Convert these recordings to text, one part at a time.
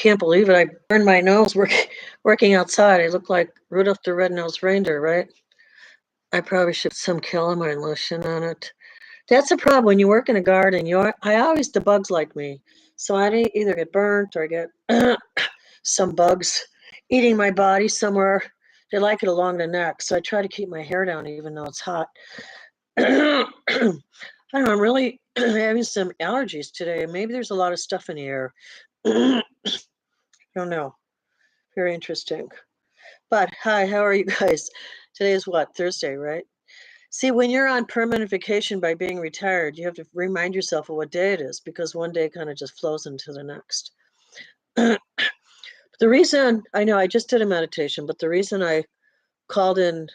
can't believe it. I burned my nose working outside. I look like Rudolph the Red-Nosed Reindeer, right? I probably should put some calamine lotion on it. That's the problem when you work in a garden. I always the bugs like me, so I either get burnt or get some bugs eating my body somewhere. They like it along the neck, so I try to keep my hair down even though it's hot. I don't know. I'm really having some allergies today. Maybe there's a lot of stuff in the air. I don't know. Very interesting. But hi, how are you guys? Today is what? Thursday, right? See, when you're on permanent vacation by being retired, you have to remind yourself of what day it is because one day kind of just flows into the next. The reason I know I just did a meditation, but the reason I called in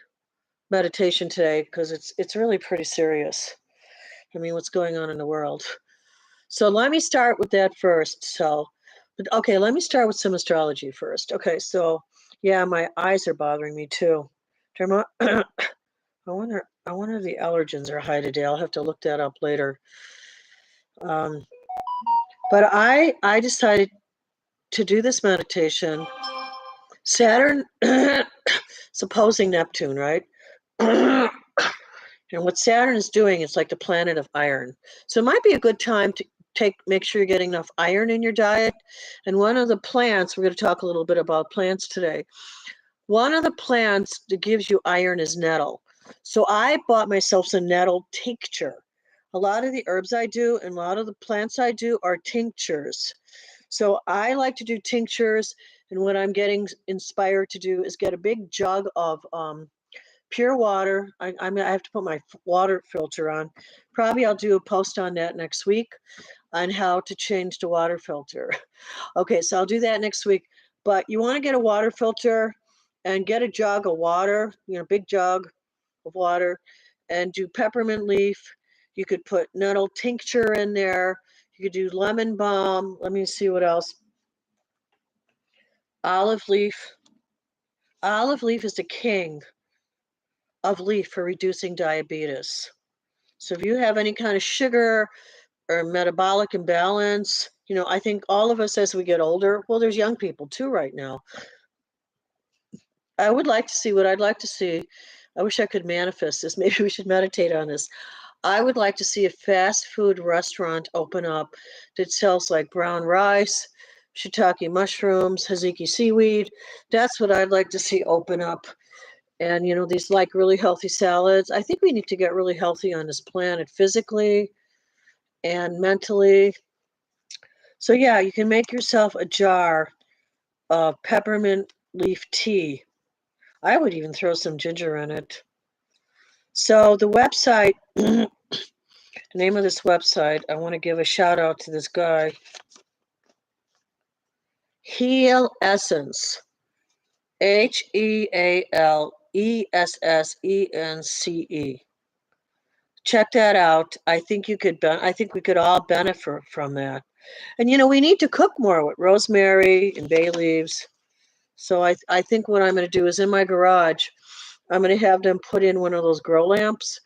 meditation today because it's really pretty serious. I mean, what's going on in the world? So let me start with that first. Okay, let me start with some astrology first. Okay, so yeah, my eyes are bothering me too. I wonder if the allergens are high today. I'll have to look that up later. Um, but I decided to do this meditation. Saturn is opposing Neptune, right? And what Saturn is doing is like the planet of iron. So it might be a good time to make sure you're getting enough iron in your diet. And one of the plants, we're going to talk a little bit about plants today. One of the plants that gives you iron is nettle. So I bought myself some nettle tincture. A lot of the herbs I do and a lot of the plants I do are tinctures. So I like to do tinctures, and what I'm getting inspired to do is get a big jug of pure water. I have to put my water filter on. Probably I'll do a post on that next week on how to change the water filter. Okay, so I'll do that next week. But you want to get a water filter and get a jug of water, big jug of water, and do peppermint leaf. You could put nettle tincture in there. You could do lemon balm. Let me see what else. Olive leaf. Olive leaf is the king of leaf for reducing diabetes. So if you have any kind of sugar or metabolic imbalance, I think all of us as we get older, well, there's young people too right now. I would like to see what I'd like to see. I wish I could manifest this. Maybe we should meditate on this. I would like to see a fast food restaurant open up that sells like brown rice, shiitake mushrooms, Haziki seaweed. That's what I'd like to see open up. And, these like really healthy salads. I think we need to get really healthy on this planet physically and mentally. So, yeah, you can make yourself a jar of peppermint leaf tea. I would even throw some ginger in it. So, the website, the name of this website, I want to give a shout out to this guy, Heal Essence, HEALESSENCE. Check that out. I think we could all benefit from that. And we need to cook more with rosemary and bay leaves. So I think what I'm going to do is in my garage, I'm going to have them put in one of those grow lamps,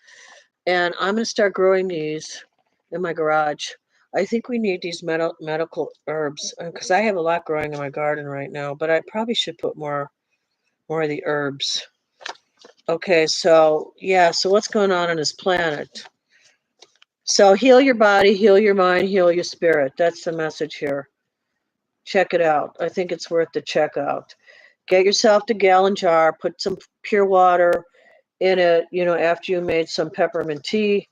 and I'm going to start growing these in my garage. I think we need these medical herbs because I have a lot growing in my garden right now, but I probably should put more of the herbs. Okay, so what's going on this planet? So heal your body, heal your mind, heal your spirit. That's the message here. Check it out. I think it's worth the check out. Get yourself the gallon jar, put some pure water in it, after you made some peppermint tea.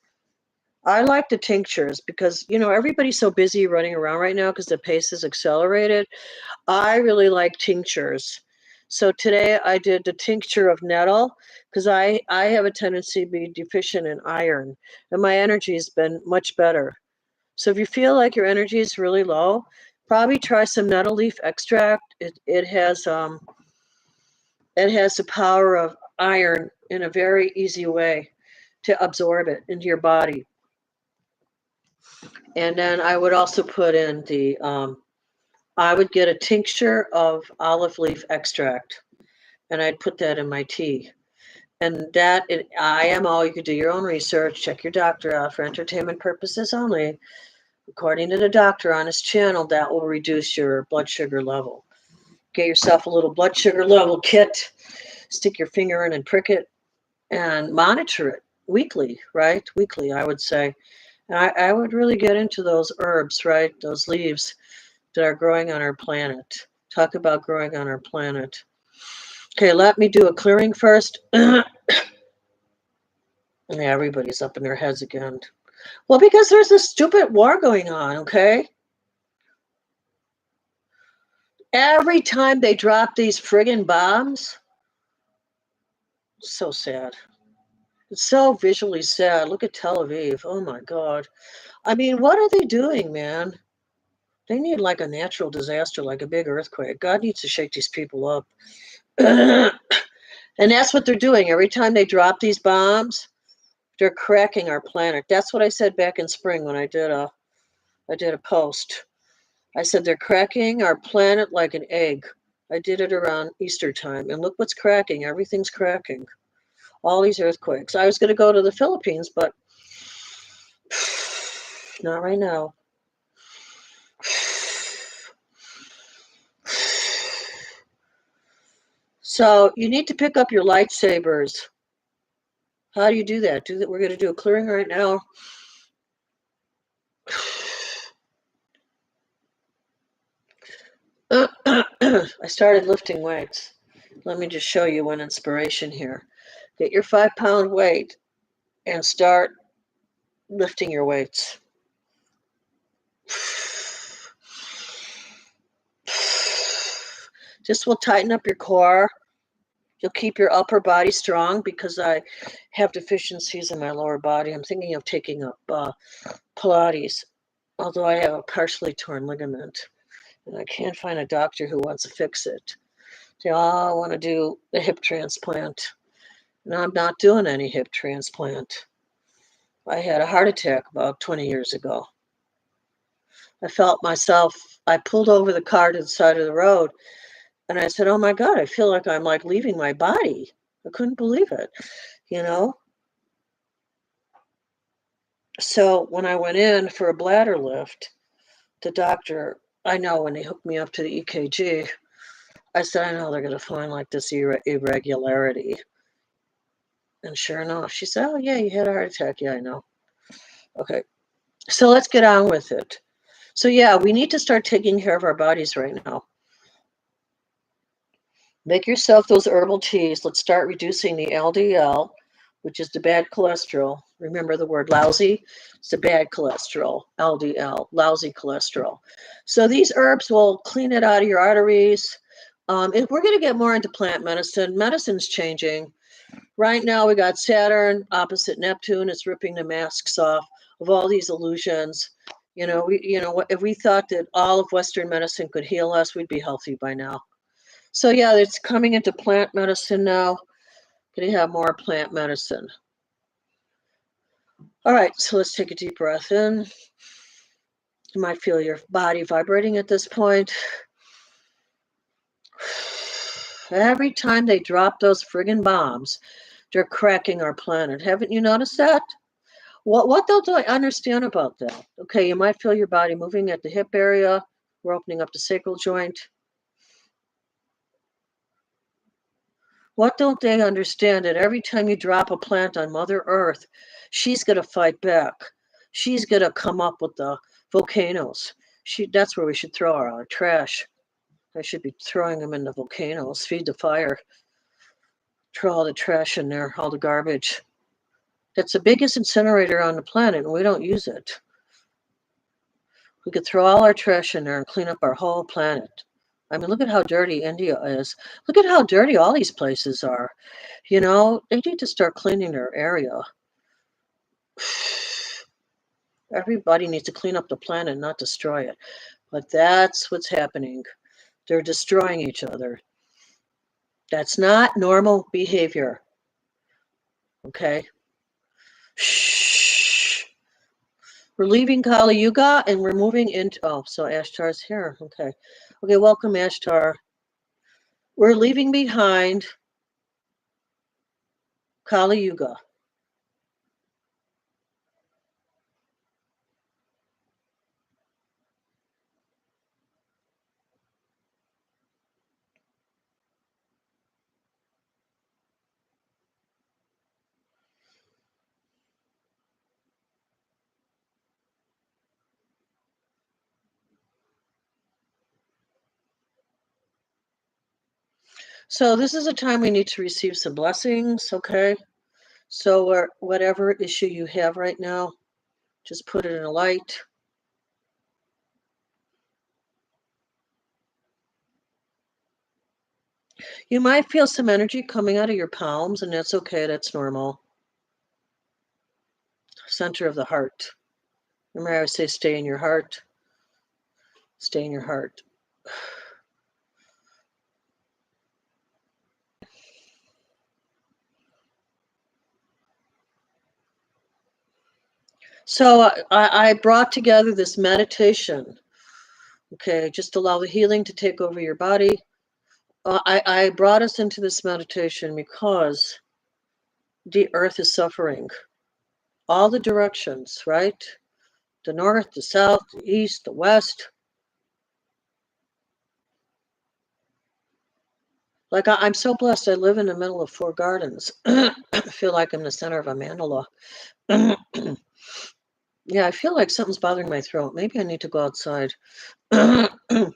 I like the tinctures because, everybody's so busy running around right now because the pace is accelerated. I really like tinctures. So today I did the tincture of nettle because I have a tendency to be deficient in iron, and my energy has been much better. So if you feel like your energy is really low, probably try some nettle leaf extract. It has the power of iron in a very easy way to absorb it into your body. And then I would also put in I would get a tincture of olive leaf extract, and I'd put that in my tea. And IMO, you could do your own research, check your doctor out for entertainment purposes only. According to the doctor on his channel, that will reduce your blood sugar level. Get yourself a little blood sugar level kit, stick your finger in and prick it, and monitor it weekly, right? Weekly, I would say. And I would really get into those herbs, right? Those leaves that are growing on our planet. Talk about growing on our planet. Okay, let me do a clearing first. Yeah, everybody's up in their heads again. Well, because there's this stupid war going on, okay? Every time they drop these friggin' bombs, so sad. It's so visually sad. Look at Tel Aviv. Oh my God. I mean, what are they doing, man? They need like a natural disaster, like a big earthquake. God needs to shake these people up. And that's what they're doing. Every time they drop these bombs, they're cracking our planet. That's what I said back in spring when I did a post. I said they're cracking our planet like an egg. I did it around Easter time, and look what's cracking. Everything's cracking. All these earthquakes. I was going to go to the Philippines, but not right now. So you need to pick up your lightsabers. How do you do that? We're going to do a clearing right now. I started lifting weights. Let me just show you one inspiration here. Get your 5-pound weight and start lifting your weights. This will tighten up your core. You'll keep your upper body strong because I have deficiencies in my lower body. I'm thinking of taking up Pilates, although I have a partially torn ligament. And I can't find a doctor who wants to fix it. They all want to do a hip transplant. And I'm not doing any hip transplant. I had a heart attack about 20 years ago. I felt myself, I pulled over the car to the side of the road and I said, oh my God, I feel like I'm like leaving my body. I couldn't believe it, you know? So when I went in for a bladder lift, the doctor, I know when they hooked me up to the EKG, I said, I know they're going to find like this irregularity. And sure enough, she said, oh yeah, you had a heart attack. Yeah, I know. Okay. So let's get on with it. So yeah, we need to start taking care of our bodies right now. Make yourself those herbal teas. Let's start reducing the LDL, which is the bad cholesterol. Remember the word lousy? It's the bad cholesterol, LDL, lousy cholesterol. So these herbs will clean it out of your arteries. If we're going to get more into plant medicine, medicine's changing. Right now, we got Saturn opposite Neptune. It's ripping the masks off of all these illusions. If we thought that all of Western medicine could heal us, we'd be healthy by now. So yeah, it's coming into plant medicine now. Going to have more plant medicine. All right, so let's take a deep breath in. You might feel your body vibrating at this point. Every time they drop those friggin' bombs, they're cracking our planet. Haven't you noticed that? What don't I understand about that? Okay, you might feel your body moving at the hip area. We're opening up the sacral joint. What don't they understand that every time you drop a plant on Mother Earth, she's going to fight back. She's going to come up with the volcanoes. That's where we should throw our trash. I should be throwing them in the volcanoes, feed the fire, throw all the trash in there, all the garbage. That's the biggest incinerator on the planet, and we don't use it. We could throw all our trash in there and clean up our whole planet. I mean, look at how dirty India is. Look at how dirty all these places are. They need to start cleaning their area. Everybody needs to clean up the planet, not destroy it. But that's what's happening. They're destroying each other. That's not normal behavior. Okay? Shh. We're leaving Kali Yuga and we're moving into, so Ashtar's here. Okay. Okay, welcome, Ashtar. We're leaving behind Kali Yuga. So this is a time we need to receive some blessings, okay? So whatever issue you have right now, just put it in a light. You might feel some energy coming out of your palms, and that's okay, that's normal. Center of the heart. Remember I always say stay in your heart. Stay in your heart. So I brought together this meditation. Okay, just allow the healing to take over your body. I brought us into this meditation because the earth is suffering. All the directions, right? The north, the south, the east, the west. Like I'm so blessed. I live in the middle of 4 gardens. I feel like I'm the center of a mandala. Yeah, I feel like something's bothering my throat. Maybe I need to go outside. I'm gonna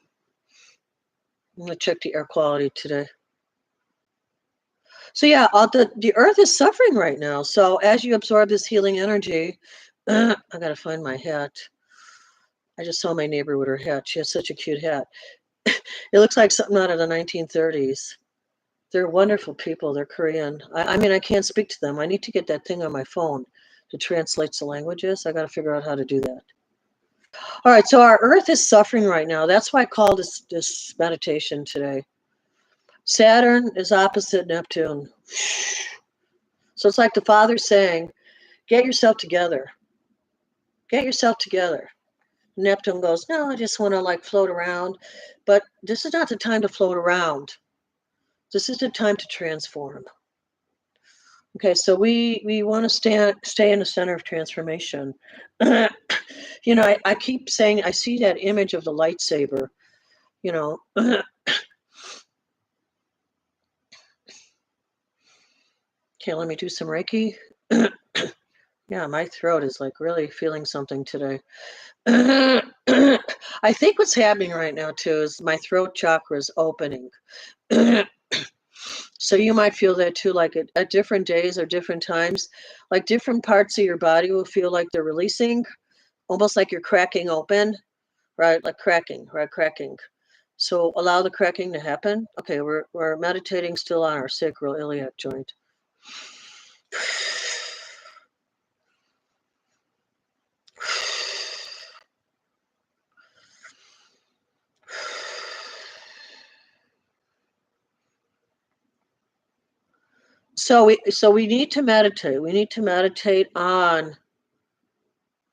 check the air quality today. So yeah, the earth is suffering right now. So as you absorb this healing energy, I gotta find my hat. I just saw my neighbor with her hat. She has such a cute hat. It looks like something out of the 1930s. They're wonderful people. They're Korean. I mean, I can't speak to them. I need to get that thing on my phone to translate the languages. I got to figure out how to do that. All right, so our Earth is suffering right now. That's why I called this meditation today. Saturn is opposite Neptune. So it's like the Father saying, get yourself together. Get yourself together. Neptune goes, no, I just want to like float around. But this is not the time to float around. This is the time to transform. Okay, so we want to stay in the center of transformation. I keep saying I see that image of the lightsaber. You know, okay, let me do some Reiki. Yeah, my throat is like really feeling something today. I think what's happening right now too is my throat chakra is opening. So you might feel that too, like at different days or different times, like different parts of your body will feel like they're releasing, almost like you're cracking open, right? Like cracking, right? Cracking. So allow the cracking to happen. Okay, we're meditating still on our sacral iliac joint. So we need to meditate. We need to meditate on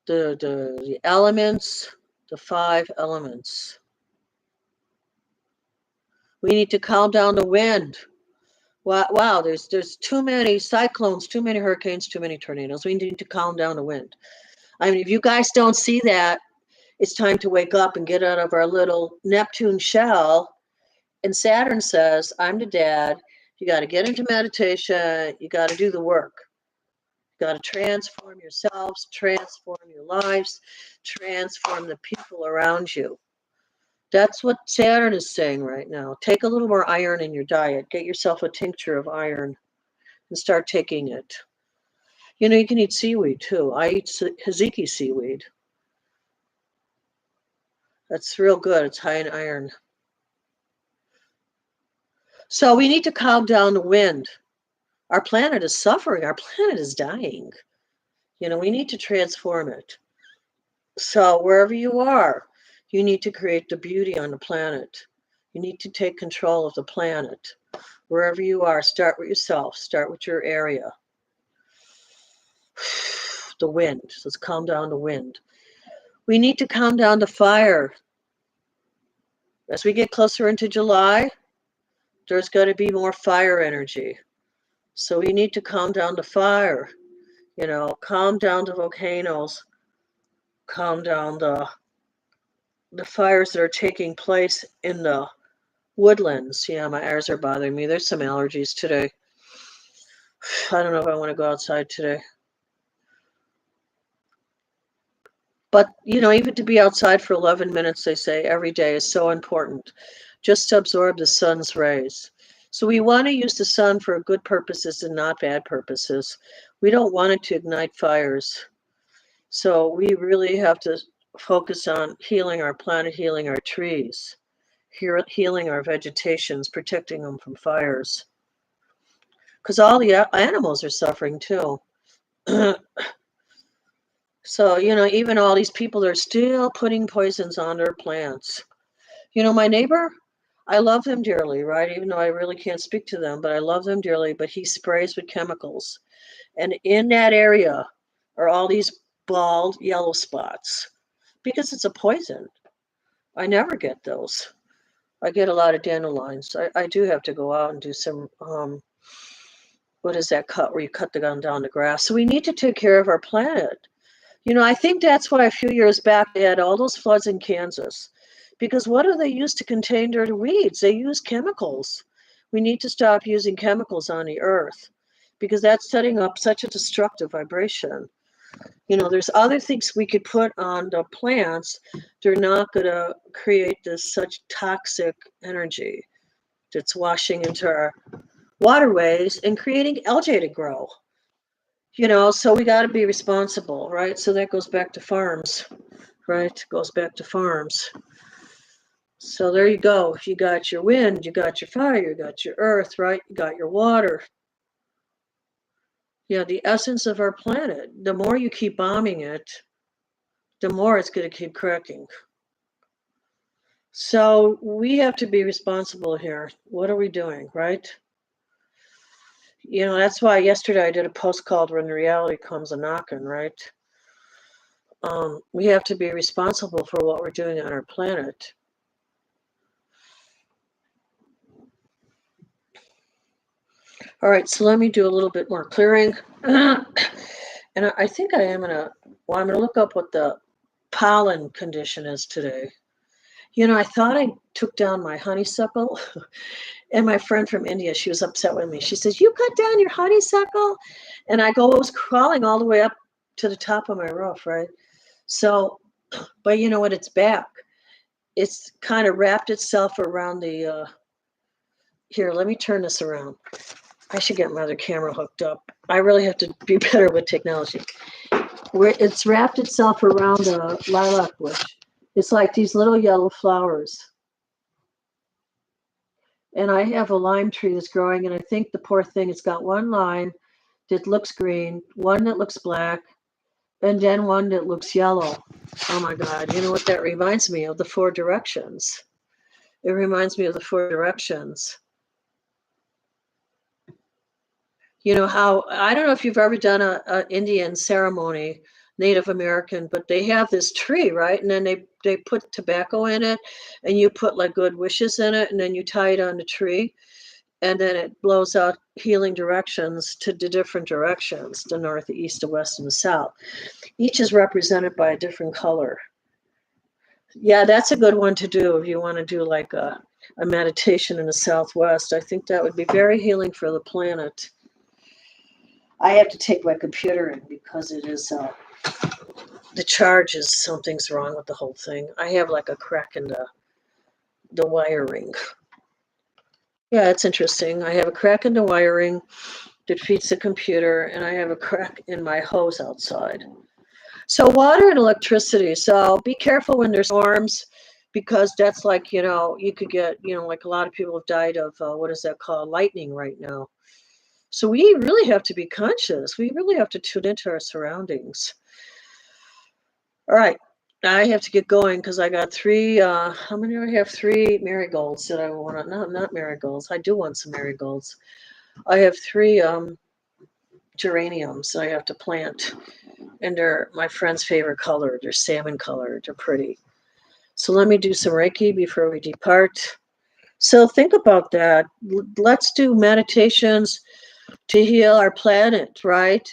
the elements, the 5 elements. We need to calm down the wind. Wow, there's too many cyclones, too many hurricanes, too many tornadoes. We need to calm down the wind. I mean, if you guys don't see that, it's time to wake up and get out of our little Neptune shell. And Saturn says, I'm the dad. You got to get into meditation. You got to do the work. You got to transform yourselves, transform your lives, transform the people around you. That's what Saturn is saying right now. Take a little more iron in your diet. Get yourself a tincture of iron and start taking it. You can eat seaweed too. I eat Hiziki seaweed. That's real good. It's high in iron. So we need to calm down the wind. Our planet is suffering. Our planet is dying. We need to transform it. So wherever you are, you need to create the beauty on the planet. You need to take control of the planet. Wherever you are, start with yourself. Start with your area. The wind. Let's calm down the wind. We need to calm down the fire. As we get closer into July, there's got to be more fire energy. So we need to calm down the fire. Calm down the volcanoes. Calm down the fires that are taking place in the woodlands. Yeah, my ears are bothering me. There's some allergies today. I don't know if I want to go outside today. But, even to be outside for 11 minutes, they say, every day is so important. Just to absorb the sun's rays. So we want to use the sun for good purposes and not bad purposes. We don't want it to ignite fires. So we really have to focus on healing our planet, healing our trees, healing our vegetations, protecting them from fires. Because all the animals are suffering too. So, even all these people are still putting poisons on their plants. My neighbor, I love him dearly, right? Even though I really can't speak to them, but I love them dearly. But he sprays with chemicals. And in that area are all these bald yellow spots because it's a poison. I never get those. I get a lot of dandelions. I do have to go out and do some, what is that cut where you cut the gun down the grass? So we need to take care of our planet. I think that's why a few years back they had all those floods in Kansas. Because what do they use to contain their weeds? They use chemicals. We need to stop using chemicals on the earth because that's setting up such a destructive vibration. There's other things we could put on the plants. They're not going to create this such toxic energy that's washing into our waterways and creating algae to grow. So we got to be responsible, right? So that goes back to farms, right? Goes back to farms. So there you go. If you got your wind, you got your fire, you got your earth, right? You got your water. The essence of our planet. The more you keep bombing it, the more it's going to keep cracking. So we have to be responsible here. What are we doing, right? That's why yesterday I did a post called When Reality Comes a Knockin', right? We have to be responsible for what we're doing on our planet. All right, so let me do a little bit more clearing. And I think I'm going to look up what the pollen condition is today. I thought I took down my honeysuckle. And my friend from India, she was upset with me. She says, "You cut down your honeysuckle?" And I was crawling all the way up to the top of my roof, right? So, but you know what? It's back. It's kind of wrapped itself around the, here, let me turn this around. I should get my other camera hooked up. I really have to be better with technology. Where it's wrapped itself around the lilac bush. It's like these little yellow flowers. And I have a lime tree that's growing, and I think the poor thing, it's got one lime that looks green, one that looks black, and then one that looks yellow. Oh my God, you know what that reminds me of? The Four Directions. It reminds me of the Four Directions. How, I don't know if you've ever done a Indian ceremony, Native American, but they have this tree, right? And then they put tobacco in it, and you put like good wishes in it, and then you tie it on the tree, and then it blows out healing directions to the different directions, the north, the east, the west, and the south. Each is represented by a different color. Yeah, that's a good one to do if you want to do like a meditation in the southwest. I think that would be very healing for the planet. I have to take my computer in because it is, the charge is, something's wrong with the whole thing. I have like a crack in the wiring. Yeah, it's interesting. I have a crack in the wiring that feeds the computer, and I have a crack in my hose outside. So water and electricity. So be careful when there's storms, because that's like, you could get, like a lot of people have died of, what is that called? Lightning right now. So we really have to be conscious. We really have to tune into our surroundings. All right. I have to get going because I got three, how many do I have? 3 marigolds that I want to, no, not marigolds. I do want some marigolds. I have 3 geraniums I have to plant. And they're my friend's favorite color. They're salmon colored. They're pretty. So let me do some Reiki before we depart. So think about that. Let's do meditations to heal our planet, right?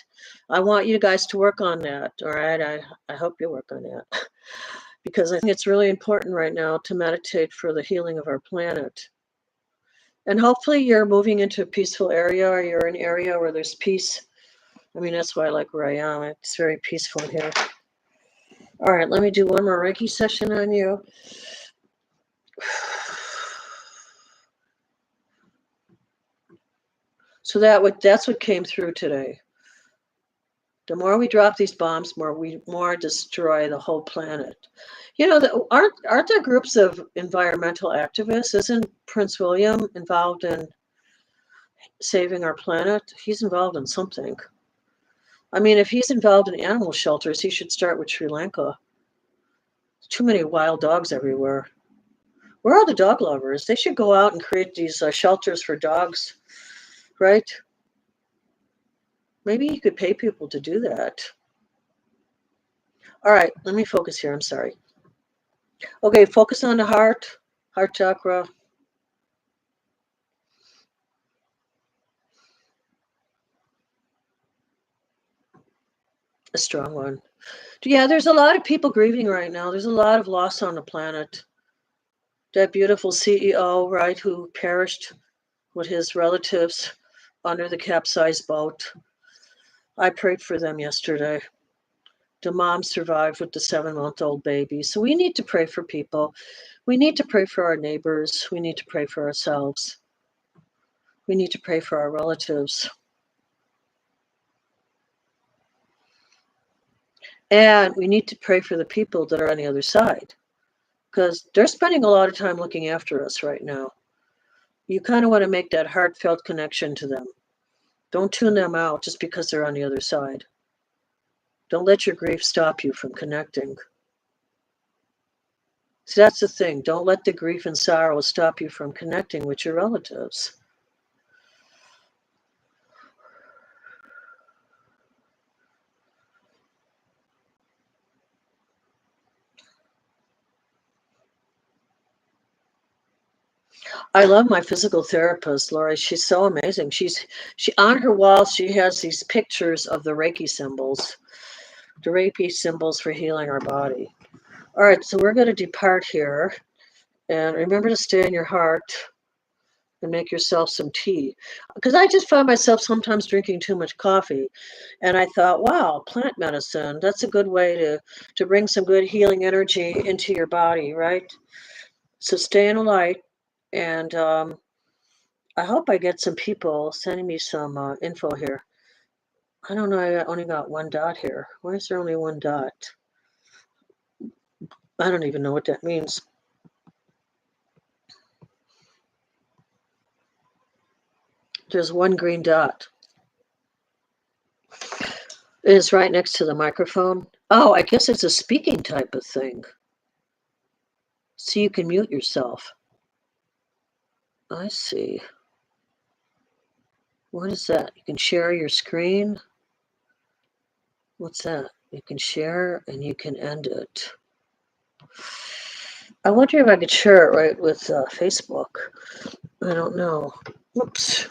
I want you guys to work on that, all right? I hope you work on that because I think it's really important right now to meditate for the healing of our planet. And hopefully you're moving into a peaceful area, or you're in an area where there's peace. I mean, that's why I like where I am. It's very peaceful here. All right, let me do one more Reiki session on you. So that's what came through today. The more we drop these bombs, more destroy the whole planet. You know, aren't there groups of environmental activists? Isn't Prince William involved in saving our planet? He's involved in something. I mean, if he's involved in animal shelters, he should start with Sri Lanka. Too many wild dogs everywhere. Where are the dog lovers? They should go out and create these shelters for dogs, right? Maybe you could pay people to do that. All right, let me focus here. I'm sorry. Okay, focus on the heart chakra. A strong one. Yeah, there's a lot of people grieving right now. There's a lot of loss on the planet. That beautiful CEO, right, who perished with his relatives under the capsized boat. I prayed for them yesterday. The mom survived with the 7-month-old baby. So we need to pray for people. We need to pray for our neighbors. We need to pray for ourselves. We need to pray for our relatives. And we need to pray for the people that are on the other side, because they're spending a lot of time looking after us right now. You kind of want to make that heartfelt connection to them. Don't tune them out just because they're on the other side. Don't let your grief stop you from connecting. So that's the thing. Don't let the grief and sorrow stop you from connecting with your relatives. I love my physical therapist, Lori. She's so amazing. She on her wall, she has these pictures of the Reiki symbols for healing our body. All right, so we're going to depart here. And remember to stay in your heart and make yourself some tea. Because I just find myself sometimes drinking too much coffee. And I thought, wow, plant medicine, that's a good way to bring some good healing energy into your body, right? So stay in the light. And I hope I get some people sending me some info here. I don't know, I only got one dot here. Why is there only one dot? I don't even know what that means. There's one green dot. It's right next to the microphone. Oh, I guess it's a speaking type of thing. So you can mute yourself. I see. What is that? You can share your screen? What's that? You can share and you can end it. I wonder if I could share it right with Facebook. I don't know. Whoops.